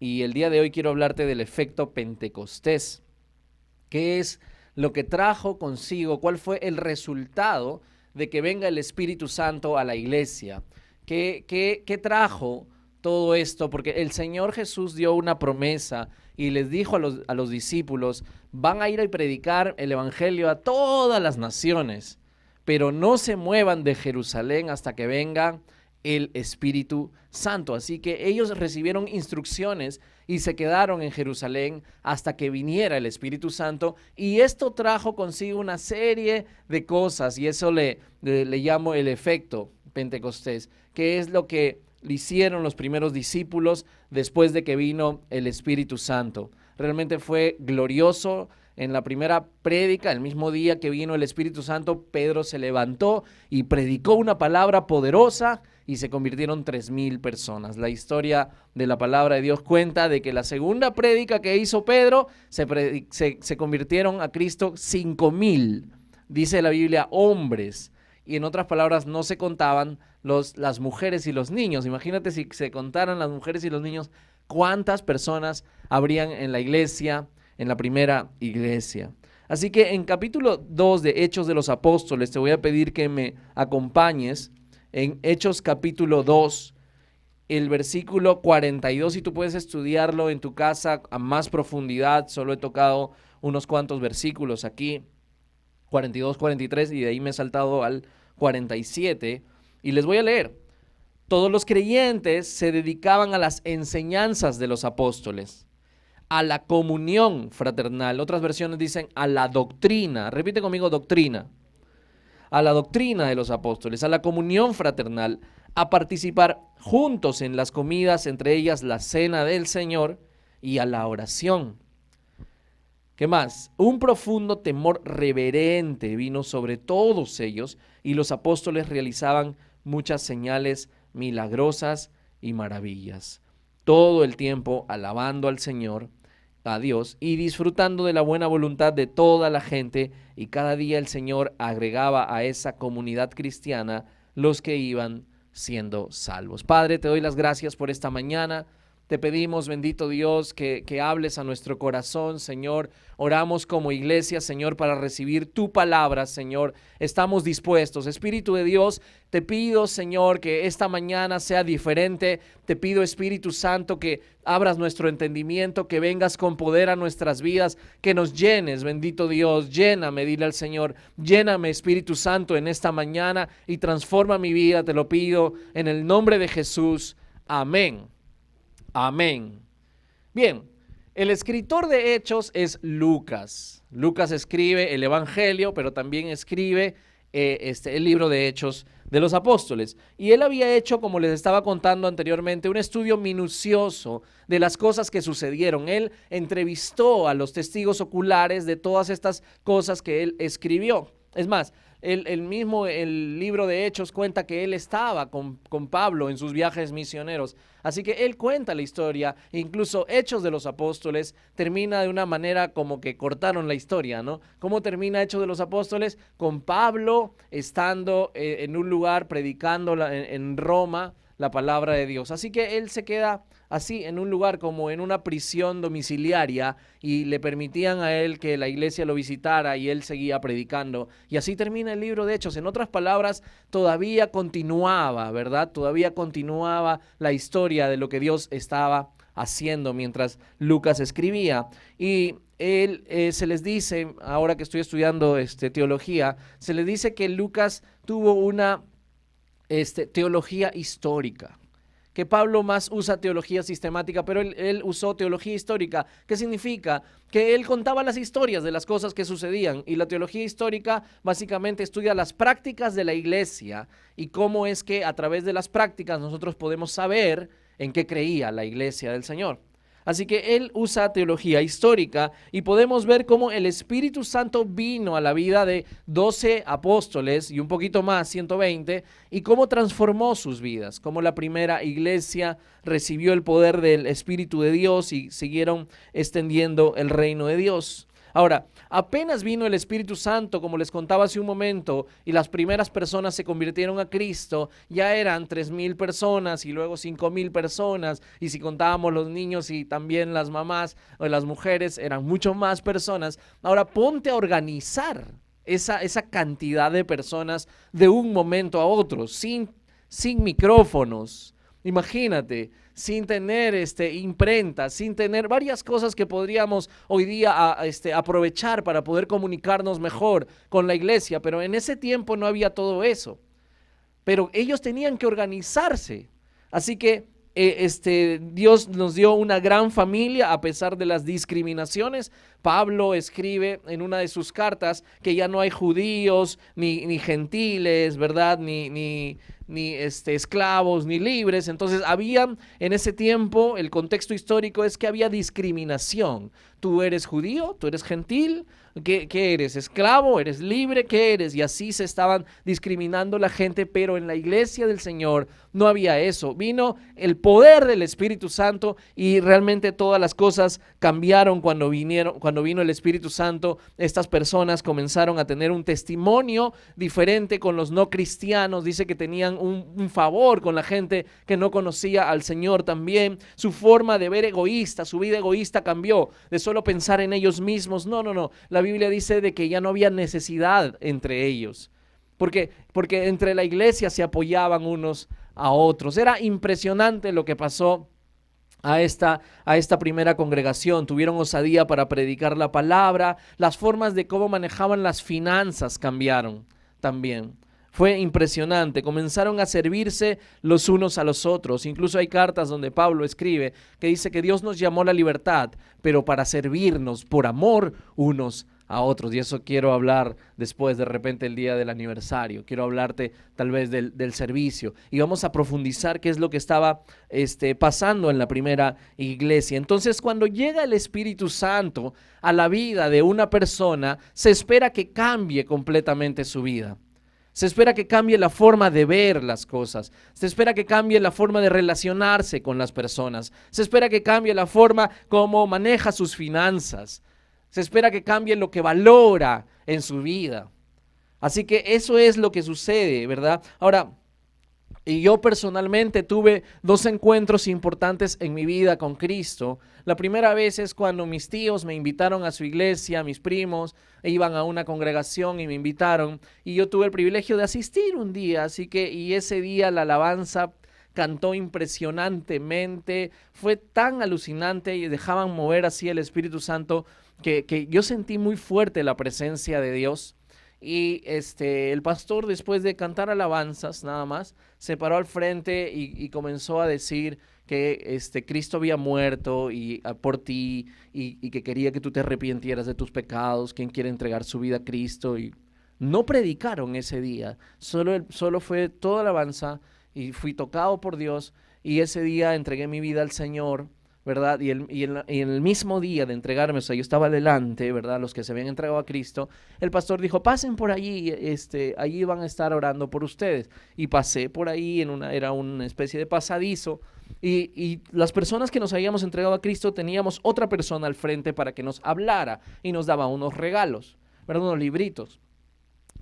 y el día de hoy quiero hablarte del efecto Pentecostés. ¿Qué es lo que trajo consigo? ¿Cuál fue el resultado de que venga el Espíritu Santo a la iglesia? ¿Qué trajo todo esto? Porque el Señor Jesús dio una promesa y les dijo a los discípulos: van a ir a predicar el Evangelio a todas las naciones, pero no se muevan de Jerusalén hasta que venga el Espíritu Santo. Así que ellos recibieron instrucciones y se quedaron en Jerusalén hasta que viniera el Espíritu Santo, y esto trajo consigo una serie de cosas, y eso le llamo el efecto Pentecostés, que es lo que le hicieron los primeros discípulos después de que vino el Espíritu Santo. Realmente fue glorioso. En la primera prédica, el mismo día que vino el Espíritu Santo, Pedro se levantó y predicó una palabra poderosa y se convirtieron 3,000 personas. La historia de la palabra de Dios cuenta de que la segunda prédica que hizo Pedro se convirtieron a Cristo 5,000. Dice la Biblia, hombres. Y en otras palabras, no se contaban las mujeres y los niños. Imagínate si se contaran las mujeres y los niños, ¿cuántas personas habrían en la iglesia, en la primera iglesia? Así que en capítulo 2 de Hechos de los Apóstoles te voy a pedir que me acompañes en Hechos capítulo 2, el versículo 42, y tú puedes estudiarlo en tu casa a más profundidad. Solo he tocado unos cuantos versículos aquí, 42, 43, y de ahí me he saltado al 47, y les voy a leer. Todos los creyentes se dedicaban a las enseñanzas de los apóstoles, a la comunión fraternal. Otras versiones dicen a la doctrina. Repite conmigo: doctrina. A la doctrina de los apóstoles, a la comunión fraternal, a participar juntos en las comidas, entre ellas la cena del Señor, y a la oración. ¿Qué más? Un profundo temor reverente vino sobre todos ellos, y los apóstoles realizaban muchas señales milagrosas y maravillas. Todo el tiempo alabando al Señor, a Dios, y disfrutando de la buena voluntad de toda la gente, y cada día el Señor agregaba a esa comunidad cristiana los que iban siendo salvos. Padre, te doy las gracias por esta mañana. Te pedimos, bendito Dios, que hables a nuestro corazón, Señor. Oramos como iglesia, Señor, para recibir tu palabra, Señor. Estamos dispuestos. Espíritu de Dios, te pido, Señor, que esta mañana sea diferente. Te pido, Espíritu Santo, que abras nuestro entendimiento, que vengas con poder a nuestras vidas, que nos llenes, bendito Dios. Lléname, dile al Señor. Lléname, Espíritu Santo, en esta mañana y transforma mi vida. Te lo pido en el nombre de Jesús. Amén. Amén. Bien, el escritor de Hechos es Lucas. Lucas escribe el Evangelio, pero también escribe el libro de Hechos de los Apóstoles. Y él había hecho, como les estaba contando anteriormente, un estudio minucioso de las cosas que sucedieron. Él entrevistó a los testigos oculares de todas estas cosas que él escribió. Es más, el libro de Hechos cuenta que él estaba con Pablo en sus viajes misioneros. Así que él cuenta la historia. Incluso Hechos de los Apóstoles termina de una manera como que cortaron la historia, ¿no? ¿Cómo termina Hechos de los Apóstoles? Con Pablo estando en un lugar predicando en Roma la palabra de Dios. Así que él se queda así en un lugar como en una prisión domiciliaria, y le permitían a él que la iglesia lo visitara y él seguía predicando. Y así termina el libro de Hechos. En otras palabras, todavía continuaba, ¿verdad? Todavía continuaba la historia de lo que Dios estaba haciendo mientras Lucas escribía. Y él se les dice, ahora que estoy estudiando teología, se les dice que Lucas tuvo una teología histórica, que Pablo más usa teología sistemática, pero él usó teología histórica. ¿Qué significa? Que él contaba las historias de las cosas que sucedían, y la teología histórica básicamente estudia las prácticas de la iglesia y cómo es que a través de las prácticas nosotros podemos saber en qué creía la iglesia del Señor. Así que él usa teología histórica, y podemos ver cómo el Espíritu Santo vino a la vida de 12 apóstoles y un poquito más, 120, y cómo transformó sus vidas, cómo la primera iglesia recibió el poder del Espíritu de Dios y siguieron extendiendo el reino de Dios. Ahora, apenas vino el Espíritu Santo, como les contaba hace un momento, y las primeras personas se convirtieron a Cristo, ya eran 3,000 personas y luego 5,000 personas, y si contábamos los niños y también las mamás o las mujeres, eran mucho más personas. Ahora ponte a organizar esa cantidad de personas de un momento a otro, sin micrófonos. Imagínate, sin tener imprenta, sin tener varias cosas que podríamos hoy día aprovechar para poder comunicarnos mejor con la iglesia, pero en ese tiempo no había todo eso. Pero ellos tenían que organizarse. Así que Dios nos dio una gran familia a pesar de las discriminaciones. Pablo escribe en una de sus cartas que ya no hay judíos ni gentiles, ¿verdad? Ni esclavos, ni libres. Entonces había en ese tiempo, el contexto histórico es que había discriminación. Tú eres judío, tú eres gentil, ¿qué eres? ¿Esclavo? ¿Eres libre? ¿Qué eres? Y así se estaban discriminando la gente, pero en la iglesia del Señor no había eso. Vino el poder del Espíritu Santo y realmente todas las cosas cambiaron cuando vino el Espíritu Santo. Estas personas comenzaron a tener un testimonio diferente con los no cristianos. Dice que tenían un favor con la gente que no conocía al Señor también. Su forma de ver egoísta, su vida egoísta cambió, de solo pensar en ellos mismos. No. La Biblia dice de que ya no había necesidad entre ellos. Porque entre la iglesia se apoyaban unos a otros. Era impresionante lo que pasó a esta primera congregación. Tuvieron osadía para predicar la palabra. Las formas de cómo manejaban las finanzas cambiaron también. Fue impresionante. Comenzaron a servirse los unos a los otros. Incluso hay cartas donde Pablo escribe que dice que Dios nos llamó a la libertad, pero para servirnos por amor unos a otros. Y eso quiero hablar después, de repente, el día del aniversario. Quiero hablarte tal vez del servicio. Y vamos a profundizar qué es lo que estaba pasando en la primera iglesia. Entonces, cuando llega el Espíritu Santo a la vida de una persona, se espera que cambie completamente su vida. Se espera que cambie la forma de ver las cosas. Se espera que cambie la forma de relacionarse con las personas. Se espera que cambie la forma como maneja sus finanzas. Se espera que cambie lo que valora en su vida. Así que eso es lo que sucede, ¿verdad? Ahora, y yo personalmente tuve 2 encuentros importantes en mi vida con Cristo. La primera vez es cuando mis tíos me invitaron a su iglesia, mis primos iban a una congregación y me invitaron, y yo tuve el privilegio de asistir un día, y ese día la alabanza cantó impresionantemente, fue tan alucinante y dejaban mover así el Espíritu Santo que yo sentí muy fuerte la presencia de Dios. Y el pastor, después de cantar alabanzas nada más, se paró al frente y comenzó a decir que Cristo había muerto por ti y que quería que tú te arrepintieras de tus pecados, quien quiere entregar su vida a Cristo. Y no predicaron ese día, solo fue toda alabanza y fui tocado por Dios, y ese día entregué mi vida al Señor, ¿verdad? Y en el mismo día de entregarme, o sea, yo estaba delante, ¿verdad? Los que se habían entregado a Cristo, el pastor dijo, pasen por allí, allí van a estar orando por ustedes. Y pasé por ahí, era una especie de pasadizo, y las personas que nos habíamos entregado a Cristo teníamos otra persona al frente para que nos hablara y nos daba unos regalos, ¿verdad? Unos libritos.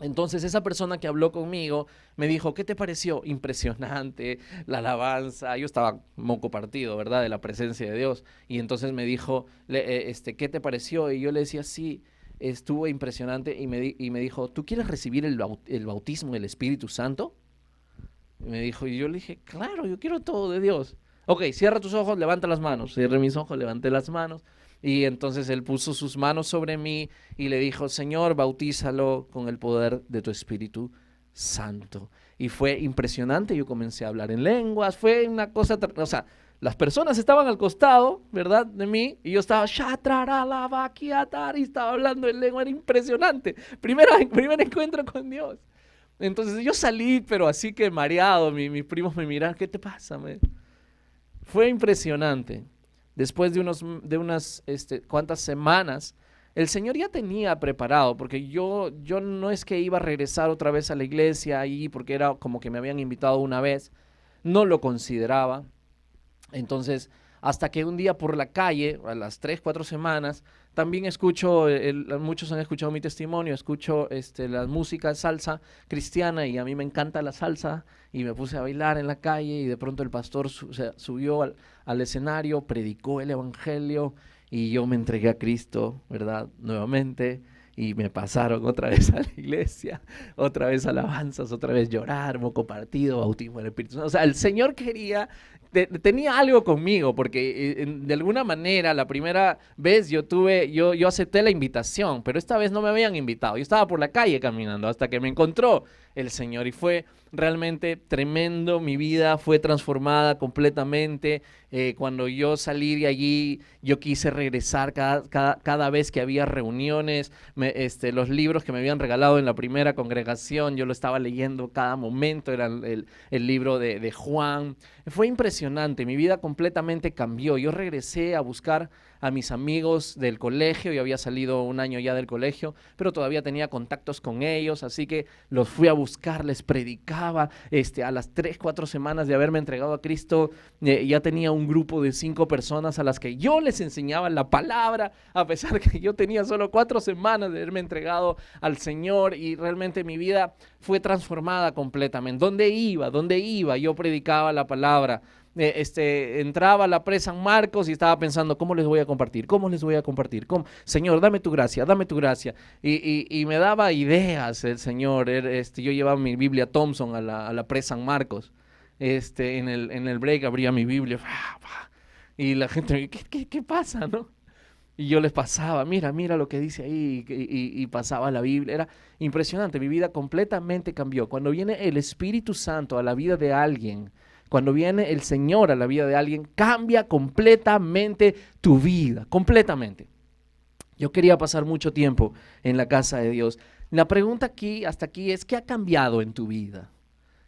Entonces esa persona que habló conmigo me dijo, ¿qué te pareció? Impresionante la alabanza. Yo estaba moco partido, ¿verdad? De la presencia de Dios. Y entonces me dijo, ¿qué te pareció? Y yo le decía, sí, estuvo impresionante. Y me dijo, ¿tú quieres recibir el bautismo del Espíritu Santo? Y me dijo, y yo le dije, claro, yo quiero todo de Dios. Ok, cierra tus ojos, levanta las manos. Cierré mis ojos, levanté las manos. Y entonces él puso sus manos sobre mí y le dijo, Señor, bautízalo con el poder de tu Espíritu Santo. Y fue impresionante, yo comencé a hablar en lenguas, fue una cosa, o sea, las personas estaban al costado, ¿verdad?, de mí, y yo estaba, y estaba hablando en lengua, era impresionante. Primer encuentro con Dios. Entonces yo salí, pero así que mareado, mis primos me miraron, ¿qué te pasa, man? Fue impresionante. Después de unas cuantas semanas, el Señor ya tenía preparado, porque yo no es que iba a regresar otra vez a la iglesia ahí, porque era como que me habían invitado una vez, no lo consideraba. Entonces, hasta que un día por la calle, a las 3, 4 semanas, también escucho, muchos han escuchado mi testimonio, escucho la música salsa cristiana y a mí me encanta la salsa y me puse a bailar en la calle y de pronto el pastor subió al escenario, predicó el evangelio y yo me entregué a Cristo, ¿verdad? Nuevamente. Y me pasaron otra vez a la iglesia, otra vez alabanzas, otra vez llorar, moco partido, bautismo del Espíritu Santo. O sea, el Señor tenía algo conmigo, porque de alguna manera la primera vez yo acepté la invitación, pero esta vez no me habían invitado. Yo estaba por la calle caminando hasta que me encontró el Señor y fue realmente tremendo. Mi vida fue transformada completamente. Cuando yo salí de allí, yo quise regresar cada vez que había reuniones. Los libros que me habían regalado en la primera congregación, yo lo estaba leyendo cada momento. Era el libro de Juan. Fue impresionante, mi vida completamente cambió. Yo regresé a buscar a mis amigos del colegio. Yo había salido un año ya del colegio, pero todavía tenía contactos con ellos, así que los fui a buscar, les predicaba. A las 3, 4 semanas de haberme entregado a Cristo, ya tenía un grupo de 5 personas a las que yo les enseñaba la palabra, a pesar que yo tenía solo 4 semanas de haberme entregado al Señor, y realmente mi vida fue transformada completamente. ¿Dónde iba? Yo predicaba la palabra. Entraba a la presa San Marcos y estaba pensando, ¿cómo les voy a compartir? Señor, dame tu gracia. Y me daba ideas el Señor. Yo llevaba mi Biblia Thompson a la presa San Marcos. En el break abría mi Biblia. Y la gente me dice, ¿qué pasa, no? Y yo les pasaba, mira lo que dice ahí, y pasaba la Biblia. Era impresionante, mi vida completamente cambió. Cuando viene el Espíritu Santo a la vida de alguien, cuando viene el Señor a la vida de alguien, cambia completamente tu vida, completamente. Yo quería pasar mucho tiempo en la casa de Dios. La pregunta hasta aquí es, ¿qué ha cambiado en tu vida?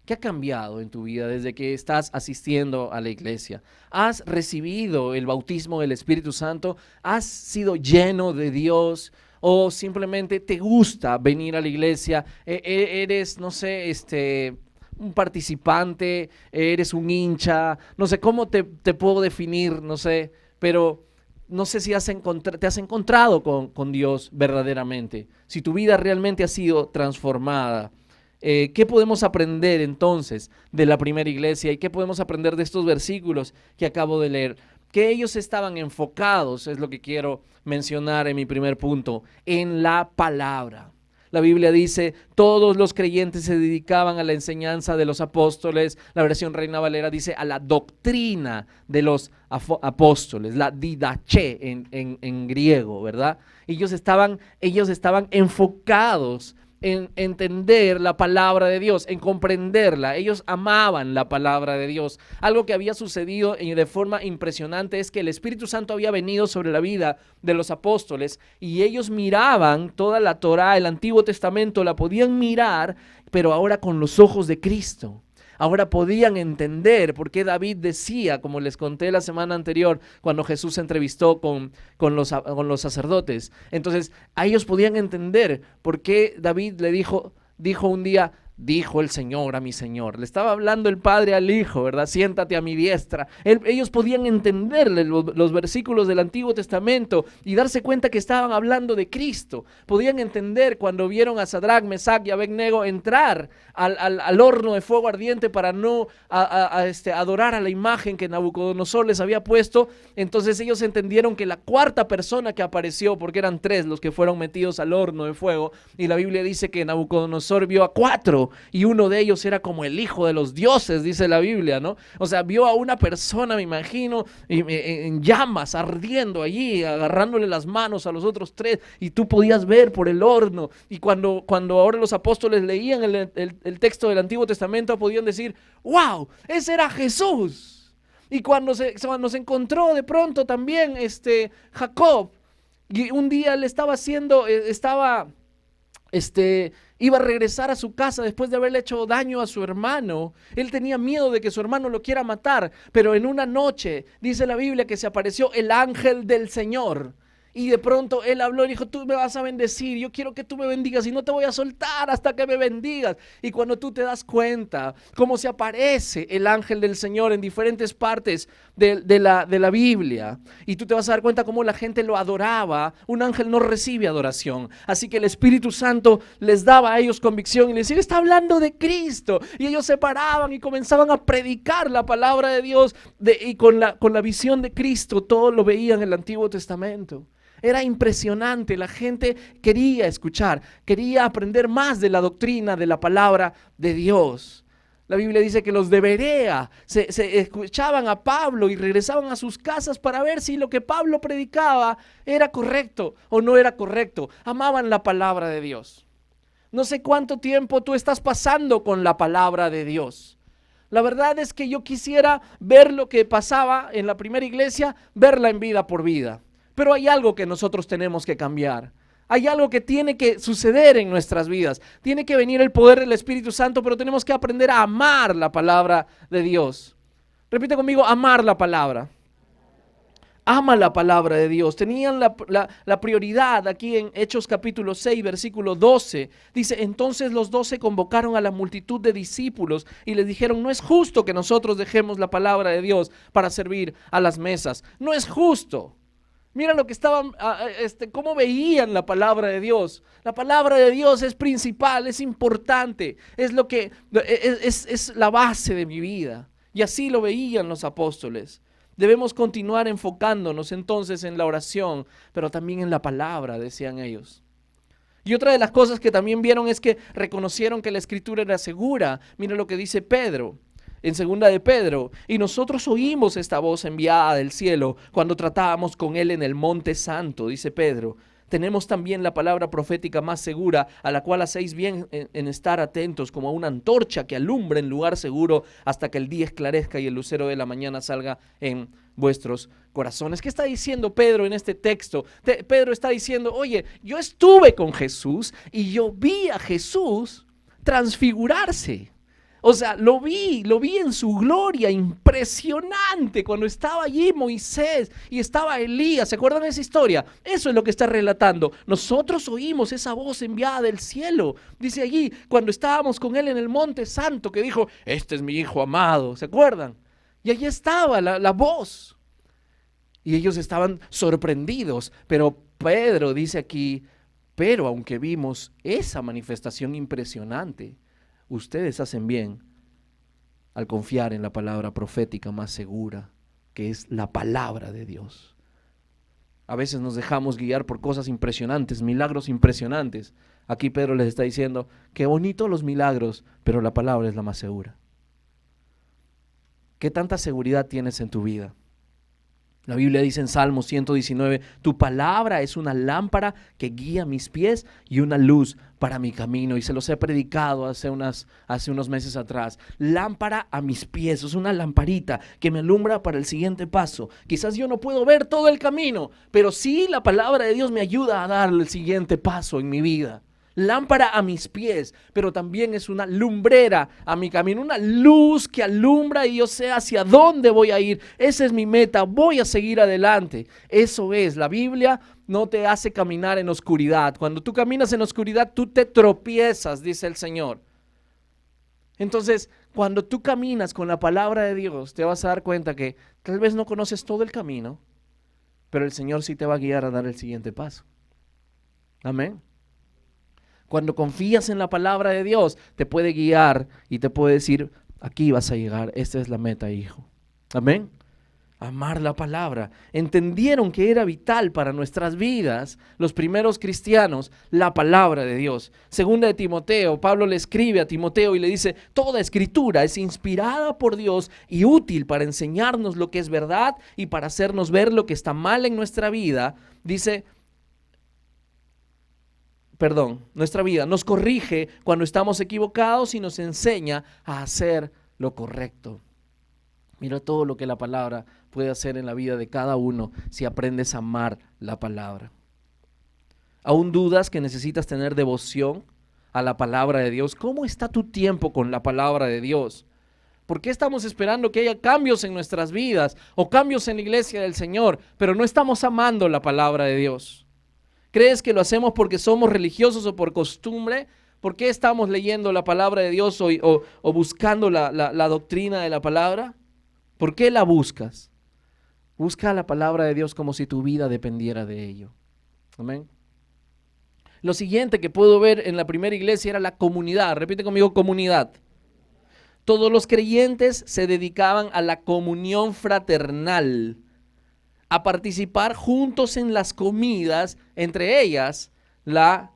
¿Qué ha cambiado en tu vida desde que estás asistiendo a la iglesia? ¿Has recibido el bautismo del Espíritu Santo? ¿Has sido lleno de Dios? ¿O simplemente te gusta venir a la iglesia? Eres, no sé, un participante, eres un hincha, no sé cómo te puedo definir, no sé, pero no sé si te has encontrado con Dios verdaderamente, si tu vida realmente ha sido transformada. ¿Qué podemos aprender entonces de la primera iglesia y qué podemos aprender de estos versículos que acabo de leer? Que ellos estaban enfocados, es lo que quiero mencionar en mi primer punto, en la palabra. La Biblia dice, todos los creyentes se dedicaban a la enseñanza de los apóstoles. La versión Reina Valera dice a la doctrina de los apóstoles, la didache en griego, ¿verdad? Ellos estaban enfocados en entender la palabra de Dios, en comprenderla. Ellos amaban la palabra de Dios. Algo que había sucedido de forma impresionante es que el Espíritu Santo había venido sobre la vida de los apóstoles y ellos miraban toda la Torá, el Antiguo Testamento, la podían mirar, pero ahora con los ojos de Cristo. Ahora podían entender por qué David decía, como les conté la semana anterior, cuando Jesús se entrevistó con los sacerdotes. Entonces, a ellos podían entender por qué David le dijo un día, dijo el Señor a mi Señor. Le estaba hablando el Padre al Hijo, ¿verdad? Siéntate a mi diestra. Ellos podían entenderle los versículos del Antiguo Testamento y darse cuenta que estaban hablando de Cristo. Podían entender cuando vieron a Sadrach, Mesach y Abednego entrar al horno de fuego ardiente para no adorar a la imagen que Nabucodonosor les había puesto. Entonces ellos entendieron que la cuarta persona que apareció, porque eran 3 los que fueron metidos al horno de fuego, y la Biblia dice que Nabucodonosor vio a 4 y uno de ellos era como el hijo de los dioses, dice la Biblia, ¿no? O sea, vio a una persona, me imagino, en llamas, ardiendo allí, agarrándole las manos a los otros 3, y tú podías ver por el horno. Y cuando ahora los apóstoles leían el texto del Antiguo Testamento, podían decir, ¡wow! ¡Ese era Jesús! Y cuando se encontró de pronto también Jacob, y un día le iba a regresar a su casa después de haberle hecho daño a su hermano. Él tenía miedo de que su hermano lo quiera matar, pero en una noche dice la Biblia que se apareció el ángel del Señor Y de pronto él habló y dijo, tú me vas a bendecir, yo quiero que tú me bendigas y no te voy a soltar hasta que me bendigas. Y cuando tú te das cuenta cómo se aparece el ángel del Señor en diferentes partes de la Biblia, y tú te vas a dar cuenta cómo la gente lo adoraba, un ángel no recibe adoración. Así que el Espíritu Santo les daba a ellos convicción y les decía, está hablando de Cristo. Y ellos se paraban y comenzaban a predicar la palabra de Dios y con la visión de Cristo, todo lo veían en el Antiguo Testamento. Era impresionante, la gente quería escuchar, quería aprender más de la doctrina, de la palabra de Dios. La Biblia dice que los de Berea se escuchaban a Pablo y regresaban a sus casas para ver si lo que Pablo predicaba era correcto o no era correcto. Amaban la palabra de Dios. No sé cuánto tiempo tú estás pasando con la palabra de Dios. La verdad es que yo quisiera ver lo que pasaba en la primera iglesia, verla en Vida por Vida. Pero hay algo que nosotros tenemos que cambiar. Hay algo que tiene que suceder en nuestras vidas. Tiene que venir el poder del Espíritu Santo, pero tenemos que aprender a amar la palabra de Dios. Repite conmigo, amar la palabra. Ama la palabra de Dios. Tenían la prioridad aquí en Hechos capítulo 6, versículo 12. Dice, entonces los 12 convocaron a la multitud de discípulos y les dijeron, no es justo que nosotros dejemos la palabra de Dios para servir a las mesas. No es justo. Mira lo que estaban, cómo veían la palabra de Dios. La palabra de Dios es principal, es importante, es lo que es la base de mi vida. Y así lo veían los apóstoles. Debemos continuar enfocándonos entonces en la oración, pero también en la palabra, decían ellos. Y otra de las cosas que también vieron es que reconocieron que la escritura era segura. Mira lo que dice Pedro. En segunda de Pedro, y nosotros oímos esta voz enviada del cielo cuando tratábamos con él en el monte santo, dice Pedro. Tenemos también la palabra profética más segura, a la cual hacéis bien en estar atentos, como a una antorcha que alumbra en lugar seguro hasta que el día esclarezca y el lucero de la mañana salga en vuestros corazones. ¿Qué está diciendo Pedro en este texto? Pedro está diciendo, oye, yo estuve con Jesús y yo vi a Jesús transfigurarse. O sea, lo vi en su gloria impresionante cuando estaba allí Moisés y estaba Elías. ¿Se acuerdan de esa historia? Eso es lo que está relatando. Nosotros oímos esa voz enviada del cielo. Dice allí, cuando estábamos con él en el monte santo, que dijo, este es mi hijo amado. ¿Se acuerdan? Y allí estaba la voz. Y ellos estaban sorprendidos. Pero Pedro dice aquí, pero aunque vimos esa manifestación impresionante, ustedes hacen bien al confiar en la palabra profética más segura, que es la palabra de Dios. A veces nos dejamos guiar por cosas impresionantes, milagros impresionantes. Aquí Pedro les está diciendo, qué bonito los milagros, pero la palabra es la más segura. ¿Qué tanta seguridad tienes en tu vida? La Biblia dice en Salmo 119, tu palabra es una lámpara que guía mis pies y una luz para mi camino. Y se los he predicado hace unos meses atrás. Lámpara a mis pies, es una lamparita que me alumbra para el siguiente paso. Quizás yo no puedo ver todo el camino, pero sí la palabra de Dios me ayuda a dar el siguiente paso en mi vida. Lámpara a mis pies, pero también es una lumbrera a mi camino, una luz que alumbra y yo sé hacia dónde voy a ir. Esa es mi meta, voy a seguir adelante. Eso es, la Biblia no te hace caminar en oscuridad. Cuando tú caminas en oscuridad, tú te tropiezas, dice el Señor. Entonces, cuando tú caminas con la palabra de Dios, te vas a dar cuenta que tal vez no conoces todo el camino, pero el Señor sí te va a guiar a dar el siguiente paso. Amén. Cuando confías en la palabra de Dios, te puede guiar y te puede decir, aquí vas a llegar, esta es la meta, hijo. Amén. Amar la palabra. Entendieron que era vital para nuestras vidas, los primeros cristianos, la palabra de Dios. Segunda de Timoteo, Pablo le escribe a Timoteo y le dice, toda escritura es inspirada por Dios y útil para enseñarnos lo que es verdad y para hacernos ver lo que está mal en nuestra vida. Dice, nuestra vida nos corrige cuando estamos equivocados y nos enseña a hacer lo correcto. Mira todo lo que la palabra puede hacer en la vida de cada uno si aprendes a amar la palabra. ¿Aún dudas que necesitas tener devoción a la palabra de Dios? ¿Cómo está tu tiempo con la palabra de Dios? ¿Por qué estamos esperando que haya cambios en nuestras vidas o cambios en la iglesia del Señor, pero no estamos amando la palabra de Dios? ¿Crees que lo hacemos porque somos religiosos o por costumbre? ¿Por qué estamos leyendo la palabra de Dios o buscando la doctrina de la palabra? ¿Por qué la buscas? Busca la palabra de Dios como si tu vida dependiera de ello. Amén. Lo siguiente que puedo ver en la primera iglesia era la comunidad. Repite conmigo, comunidad. Todos los creyentes se dedicaban a la comunión fraternal, a participar juntos en las comidas, entre ellas la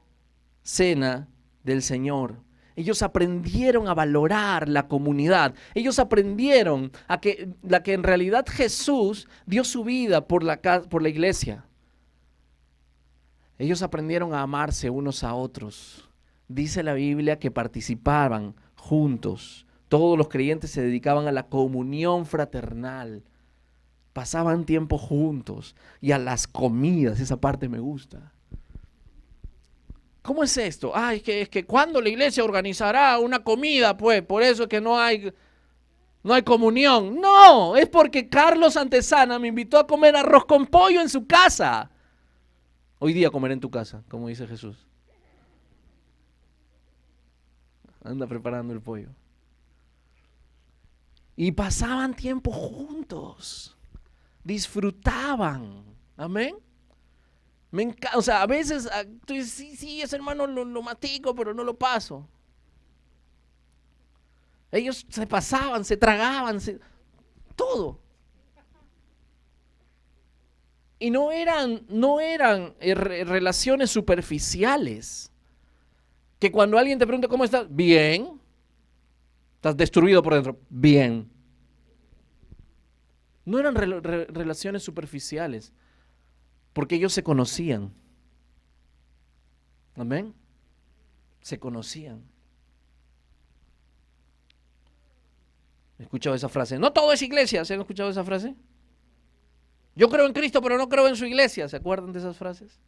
cena del Señor. Ellos aprendieron a valorar la comunidad. Ellos aprendieron a que en realidad Jesús dio su vida por la iglesia. Ellos aprendieron a amarse unos a otros. Dice la Biblia que participaban juntos. Todos los creyentes se dedicaban a la comunión fraternal. Pasaban tiempo juntos y a las comidas. Esa parte me gusta. ¿Cómo es esto? Es que cuando la iglesia organizará una comida, pues, por eso es que no hay comunión. No, es porque Carlos Antesana me invitó a comer arroz con pollo en su casa. Hoy día comeré en tu casa, como dice Jesús. Anda preparando el pollo. Y pasaban tiempo juntos. Disfrutaban. Amén. Me encanta, o sea, a veces tú dices, sí, ese hermano lo matico, pero no lo paso. Ellos se pasaban, se tragaban, todo. Y no eran relaciones superficiales. Que cuando alguien te pregunta, ¿cómo estás? Bien. Estás destruido por dentro. Bien. No eran relaciones superficiales. Porque ellos se conocían. Amén. Se conocían. He escuchado esa frase. No todo es iglesia. ¿Se han escuchado esa frase? Yo creo en Cristo, pero no creo en su iglesia. ¿Se acuerdan de esas frases?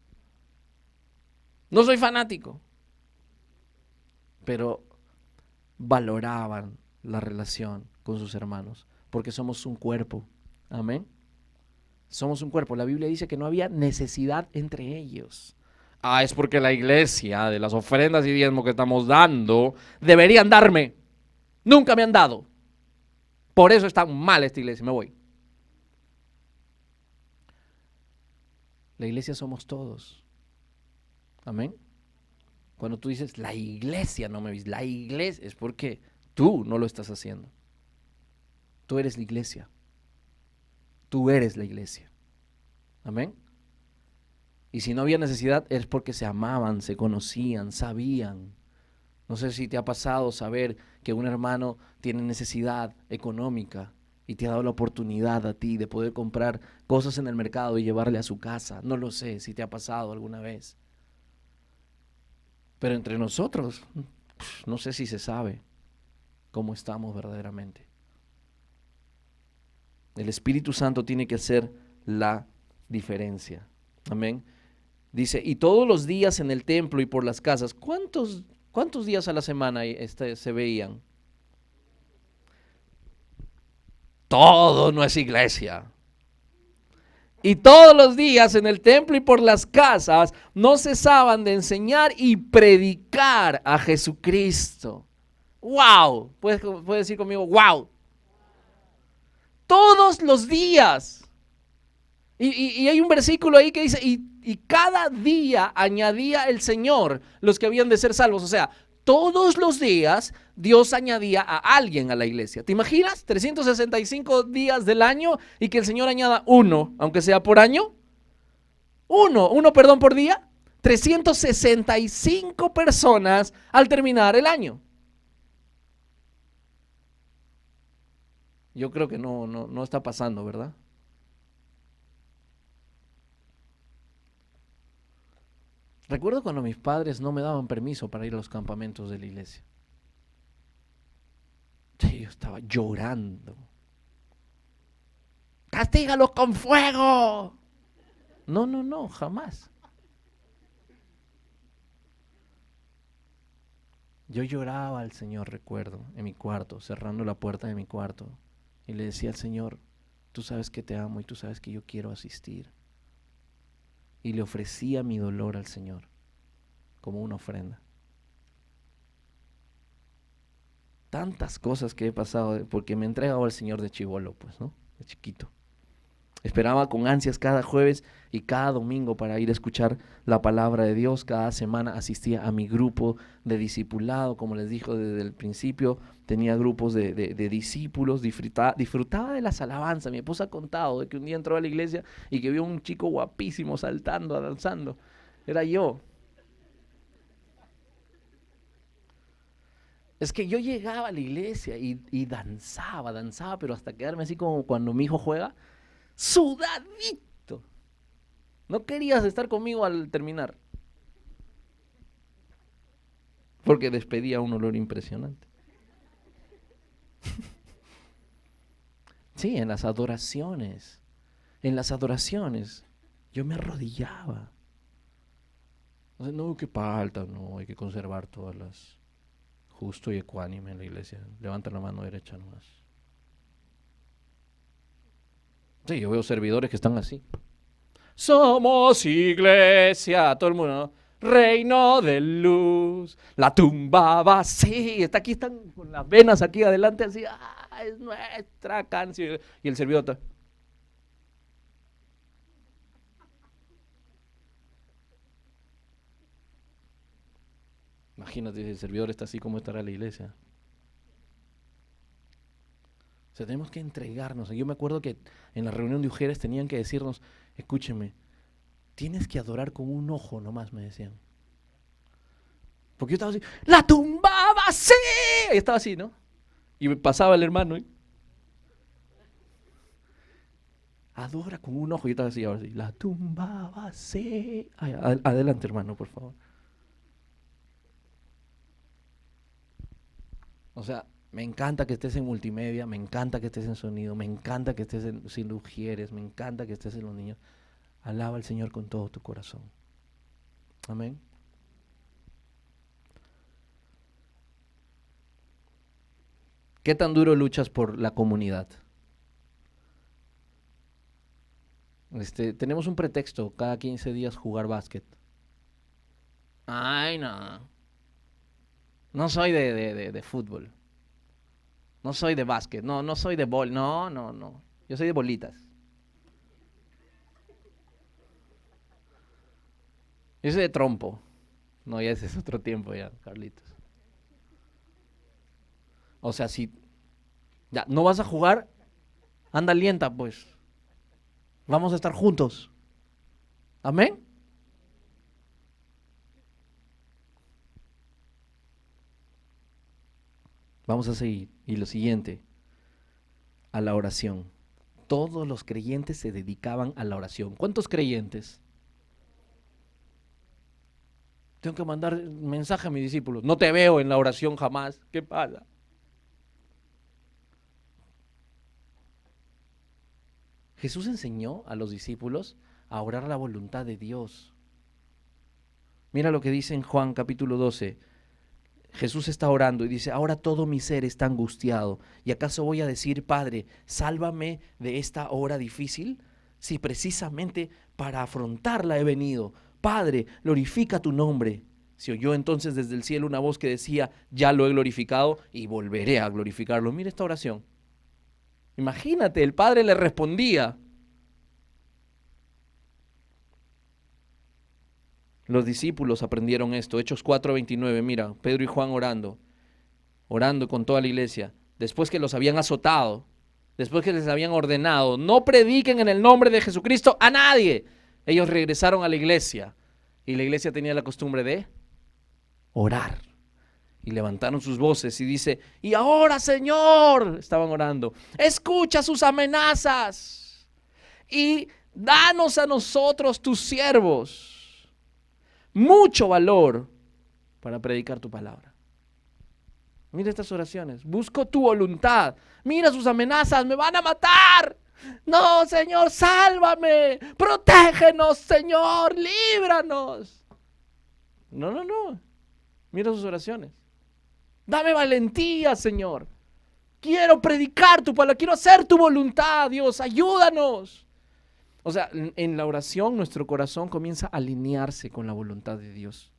No soy fanático. Pero valoraban la relación con sus hermanos. Porque somos un cuerpo. Amén. Somos un cuerpo. La Biblia dice que no había necesidad entre ellos. Es porque la iglesia, de las ofrendas y diezmos que estamos dando, deberían darme. Nunca me han dado. Por eso está mal esta iglesia. Me voy. La iglesia somos todos. Amén. Cuando tú dices, la iglesia no me viste, la iglesia, es porque tú no lo estás haciendo. Tú eres la iglesia. Tú eres la iglesia. Amén. Y si no había necesidad, es porque se amaban, se conocían, sabían. No sé si te ha pasado saber que un hermano tiene necesidad económica y te ha dado la oportunidad a ti de poder comprar cosas en el mercado y llevarle a su casa. No lo sé si te ha pasado alguna vez. Pero entre nosotros, no sé si se sabe cómo estamos verdaderamente. El Espíritu Santo tiene que hacer la diferencia. Amén. Dice, y todos los días en el templo y por las casas. ¿Cuántos días a la semana se veían? Todo no es iglesia. Y todos los días en el templo y por las casas no cesaban de enseñar y predicar a Jesucristo. ¡Wow! ¿Puedes decir conmigo, wow? Todos los días. Y hay un versículo ahí que dice, y cada día añadía el Señor los que habían de ser salvos. O sea, todos los días Dios añadía a alguien a la iglesia. ¿Te imaginas? 365 días del año y que el Señor añada uno, aunque sea por año. Uno por día. 365 personas al terminar el año. Yo creo que no está pasando, ¿verdad? Recuerdo cuando mis padres no me daban permiso para ir a los campamentos de la iglesia. Sí, yo estaba llorando. ¡Castígalos con fuego! No, jamás. Yo lloraba al Señor, recuerdo, en mi cuarto, cerrando la puerta de mi cuarto, y le decía al Señor, tú sabes que te amo y tú sabes que yo quiero asistir. Y le ofrecía mi dolor al Señor como una ofrenda. Tantas cosas que he pasado porque me he entregado al Señor de chibolo, pues, ¿no? De chiquito. Esperaba con ansias cada jueves y cada domingo para ir a escuchar la palabra de Dios. Cada semana asistía a mi grupo de discipulado, como les dijo desde el principio, tenía grupos de discípulos, disfrutaba de las alabanzas. Mi esposa ha contado de que un día entró a la iglesia y que vio a un chico guapísimo saltando, danzando. Era yo. Es que yo llegaba a la iglesia y danzaba, pero hasta quedarme así como cuando mi hijo juega, sudadito. No querías estar conmigo al terminar, porque despedía un olor impresionante. Sí, en las adoraciones, yo me arrodillaba. O sea, no, qué falta, no, hay que conservar todas las... Justo y ecuánime en la iglesia. Levanta la mano derecha nomás. Sí, yo veo servidores que están así. Somos iglesia, todo el mundo, ¿no? Reino de luz, la tumba vacía. Está aquí, están con las venas aquí adelante, así. ¡Ah, es nuestra canción! Y el servidor está. Imagínate, si el servidor está así, ¿cómo estará la iglesia? O sea, tenemos que entregarnos. Yo me acuerdo que en la reunión de mujeres tenían que decirnos, escúcheme, tienes que adorar con un ojo nomás, me decían. Porque yo estaba así, ¡la tumbaba así! Y estaba así, ¿no? Y me pasaba el hermano y adora con un ojo. Y yo estaba así, ahora sí, la tumbaba así. Ay, adelante, hermano, por favor. O sea, me encanta que estés en multimedia, me encanta que estés en sonido, me encanta que estés en sin ujieres, me encanta que estés en los niños. Alaba al Señor con todo tu corazón. Amén. ¿Qué tan duro luchas por la comunidad? Tenemos un pretexto, cada 15 días jugar básquet. Ay, no. No soy de fútbol. No soy de básquet. No, no soy de bol. No, no, no. Yo soy de bolitas. Yo soy de trompo. No, ya ese es otro tiempo ya, Carlitos. O sea, si ya no vas a jugar, anda alienta, pues. Vamos a estar juntos. Amén. Vamos a seguir. Y lo siguiente, a la oración. Todos los creyentes se dedicaban a la oración. ¿Cuántos creyentes? Tengo que mandar mensaje a mis discípulos. No te veo en la oración jamás. ¿Qué pasa? Jesús enseñó a los discípulos a orar la voluntad de Dios. Mira lo que dice en Juan capítulo 12. Jesús está orando y dice, ahora todo mi ser está angustiado. ¿Y acaso voy a decir, Padre, sálvame de esta hora difícil? Si precisamente para afrontarla he venido. Padre, glorifica tu nombre. Se oyó entonces desde el cielo una voz que decía, ya lo he glorificado y volveré a glorificarlo. Mira esta oración. Imagínate, el Padre le respondía. Los discípulos aprendieron esto. Hechos 4:29, mira, Pedro y Juan orando con toda la iglesia. Después que los habían azotado, después que les habían ordenado, no prediquen en el nombre de Jesucristo a nadie. Ellos regresaron a la iglesia y la iglesia tenía la costumbre de orar. Y levantaron sus voces y dice, y ahora, Señor, estaban orando, escucha sus amenazas y danos a nosotros, tus siervos, mucho valor para predicar tu palabra. Mira estas oraciones, busco tu voluntad, mira sus amenazas, me van a matar. No, Señor, sálvame, protégenos, Señor, líbranos. No, no, no, mira sus oraciones. Dame valentía, Señor. Quiero predicar tu palabra, quiero hacer tu voluntad, Dios, ayúdanos. O sea, en la oración nuestro corazón comienza a alinearse con la voluntad de Dios.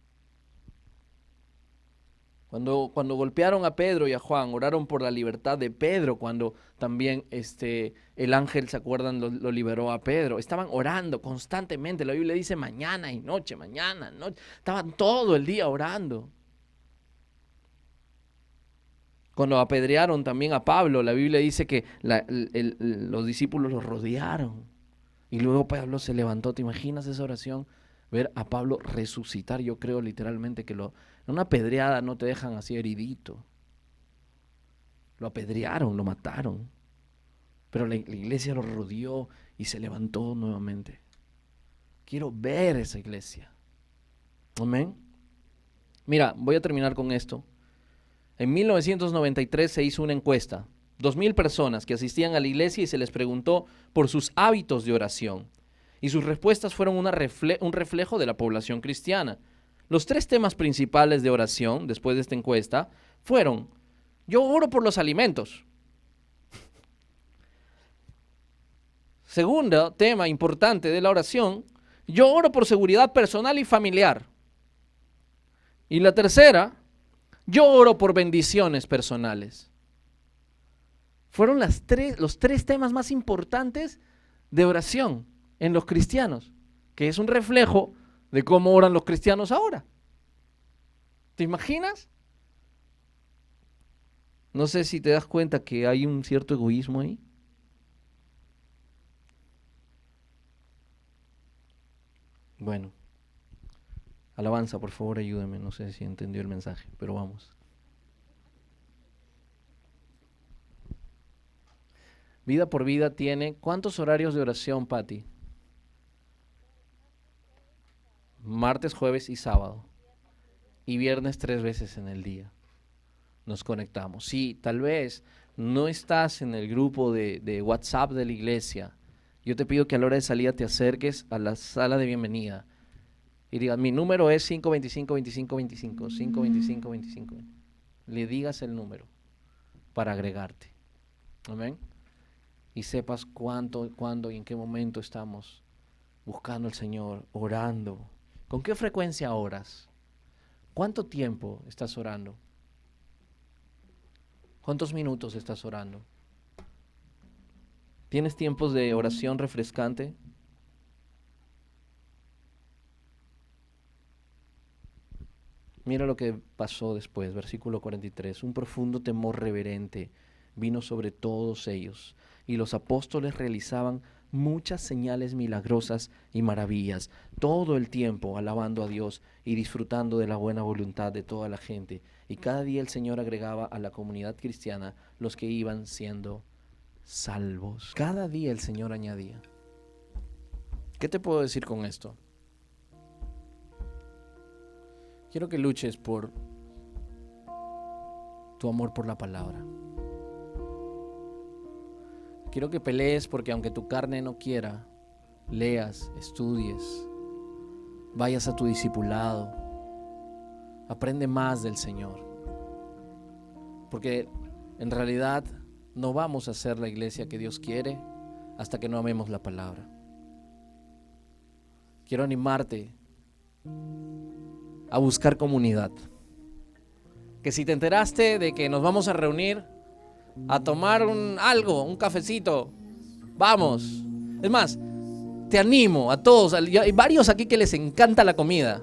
Cuando golpearon a Pedro y a Juan, oraron por la libertad de Pedro, cuando también el ángel, ¿se acuerdan?, lo liberó a Pedro. Estaban orando constantemente. La Biblia dice mañana y noche, mañana, noche. Estaban todo el día orando. Cuando apedrearon también a Pablo, la Biblia dice que los discípulos lo rodearon. Y luego Pablo se levantó. ¿Te imaginas esa oración? Ver a Pablo resucitar. Yo creo literalmente que una apedreada no te dejan así heridito. Lo apedrearon, lo mataron. Pero la iglesia lo rodeó y se levantó nuevamente. Quiero ver esa iglesia. Amén. Mira, voy a terminar con esto. En 1993 se hizo una encuesta. 2,000 personas que asistían a la iglesia y se les preguntó por sus hábitos de oración. Y sus respuestas fueron un reflejo de la población cristiana. Los 3 temas principales de oración después de esta encuesta fueron: yo oro por los alimentos. Segundo tema importante de la oración: yo oro por seguridad personal y familiar. Y la tercera: yo oro por bendiciones personales. Fueron los 3 temas más importantes de oración en los cristianos, que es un reflejo de cómo oran los cristianos ahora. ¿Te imaginas? No sé si te das cuenta que hay un cierto egoísmo ahí. Bueno, alabanza, por favor, ayúdame. No sé si entendió el mensaje, pero vamos. Vida por Vida tiene ¿cuántos horarios de oración, Patti? Martes, jueves y sábado. Y viernes 3 veces en el día. Nos conectamos. Si tal vez no estás en el grupo de WhatsApp de la iglesia, yo te pido que a la hora de salida te acerques a la sala de bienvenida y digas: mi número es 525-2525, 525-25. Le digas el número para agregarte. Amén. Y sepas cuánto, cuándo y en qué momento estamos buscando al Señor, orando. ¿Con qué frecuencia oras? ¿Cuánto tiempo estás orando? ¿Cuántos minutos estás orando? ¿Tienes tiempos de oración refrescante? Mira lo que pasó después, versículo 43. Un profundo temor reverente vino sobre todos ellos, y los apóstoles realizaban muchas señales milagrosas y maravillas, todo el tiempo alabando a Dios y disfrutando de la buena voluntad de toda la gente. Y cada día el Señor agregaba a la comunidad cristiana los que iban siendo salvos. Cada día el Señor añadía. ¿Qué te puedo decir con esto? Quiero que luches por tu amor por la palabra. Quiero que pelees porque aunque tu carne no quiera, leas, estudies, vayas a tu discipulado, aprende más del Señor. Porque en realidad no vamos a ser la iglesia que Dios quiere hasta que no amemos la palabra. Quiero animarte a buscar comunidad. Que si te enteraste de que nos vamos a reunir a tomar algo, un cafecito, vamos. Es más, te animo a todos. Hay varios aquí que les encanta la comida.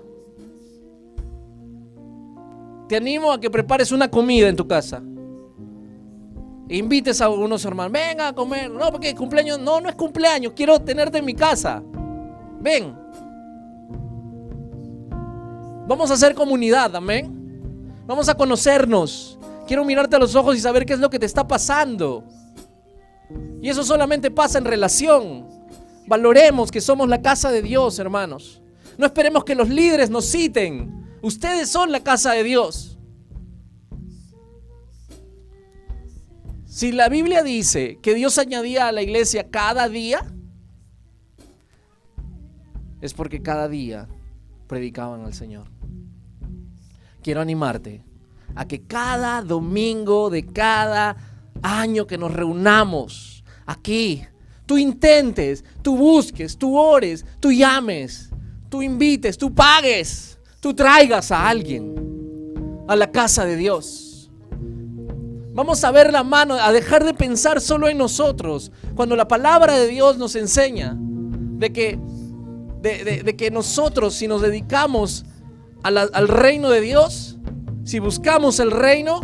Te animo a que prepares una comida en tu casa. Invites a algunos hermanos. Venga a comer. No, porque cumpleaños. No es cumpleaños. Quiero tenerte en mi casa. Ven. Vamos a hacer comunidad, amén. Vamos a conocernos. Quiero mirarte a los ojos y saber qué es lo que te está pasando. Y eso solamente pasa en relación. Valoremos que somos la casa de Dios, hermanos. No esperemos que los líderes nos citen. Ustedes son la casa de Dios. Si la Biblia dice que Dios añadía a la iglesia cada día, es porque cada día predicaban al Señor. Quiero animarte a que cada domingo de cada año que nos reunamos aquí, tú intentes, tú busques, tú ores, tú llames, tú invites, tú pagues, tú traigas a alguien a la casa de Dios. Vamos a ver la mano, a dejar de pensar solo en nosotros, cuando la palabra de Dios nos enseña de que nosotros, si nos dedicamos al reino de Dios, si buscamos el reino,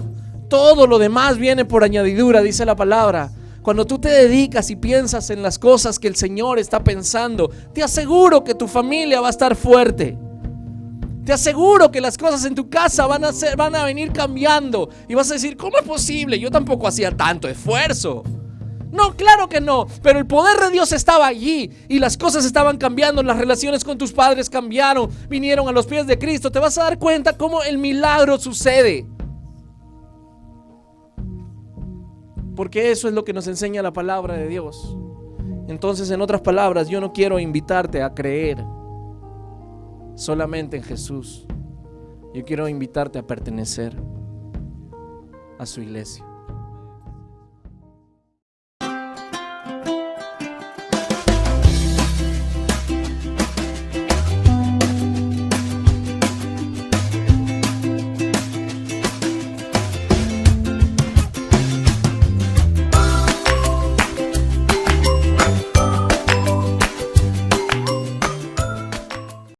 todo lo demás viene por añadidura, dice la palabra. Cuando tú te dedicas y piensas en las cosas que el Señor está pensando, te aseguro que tu familia va a estar fuerte. Te aseguro que las cosas en tu casa van a venir cambiando. Y vas a decir, ¿cómo es posible? Yo tampoco hacía tanto esfuerzo. No, claro que no. Pero el poder de Dios estaba allí y las cosas estaban cambiando. Las relaciones con tus padres cambiaron, vinieron a los pies de Cristo. Te vas a dar cuenta cómo el milagro sucede. Porque eso es lo que nos enseña la palabra de Dios. Entonces, en otras palabras, yo no quiero invitarte a creer solamente en Jesús. Yo quiero invitarte a pertenecer a su iglesia.